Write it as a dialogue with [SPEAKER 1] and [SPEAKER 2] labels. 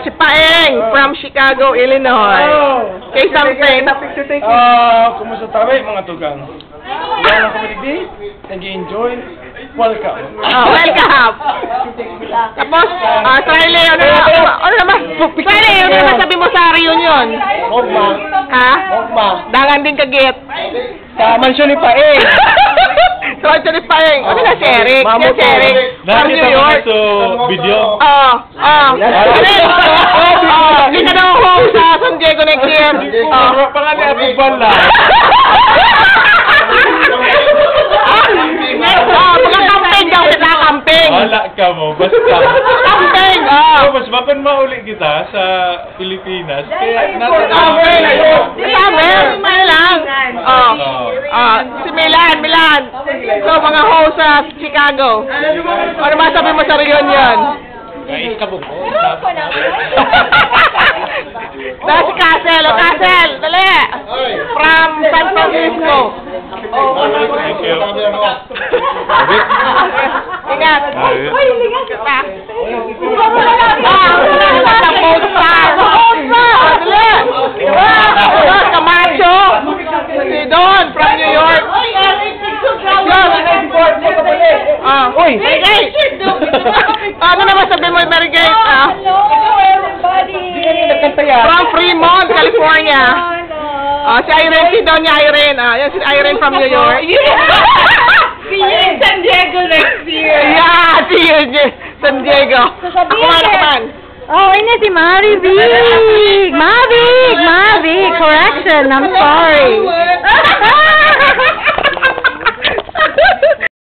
[SPEAKER 1] Si Paeng from Chicago, Illinois. Kay Sampeng.
[SPEAKER 2] Kumusta tayo mga tugang? Yan ang community. Nag-enjoy. Welcome.
[SPEAKER 1] Welcome. Tapos, Triley, ano naman sabi mo sa reunion?
[SPEAKER 2] Mogma.
[SPEAKER 1] Ha?
[SPEAKER 2] Mogma.
[SPEAKER 1] Dangan din kagit.
[SPEAKER 2] Sa mansyon ni Paeng.
[SPEAKER 1] So, ito ni Paeng. Ano na si Eric? Si Eric. From New York.
[SPEAKER 3] Video?
[SPEAKER 1] Itanong ko sa San Diego next year.
[SPEAKER 2] Pangalan ni Apo Bala.
[SPEAKER 1] Pagka-camping daw, camping.
[SPEAKER 3] Wala ka mo, basta.
[SPEAKER 1] Camping,
[SPEAKER 3] Mas bakit mauli kita sa Pilipinas? Kaya
[SPEAKER 1] camping. May lang. Si Milan. So, mga host sa Chicago. Ano masabi mo sa reunion?
[SPEAKER 3] Guys, kabog ko.
[SPEAKER 1] Si Casel. Casel, dali. From San Francisco.
[SPEAKER 3] Thank you.
[SPEAKER 1] Ingat. Kita. Camacho. Si Don from New York. Uy, Mary Kate. Ano naman sabi mo, Mary Kate? From Fremont, California. Si Irene, si Doña Irene. Yan si Irene from New York.
[SPEAKER 4] See you in San Diego next year.
[SPEAKER 1] Yeah, see you in San Diego. Ako naman.
[SPEAKER 4] Ini si Mavic. Mavic. Correction. I'm sorry.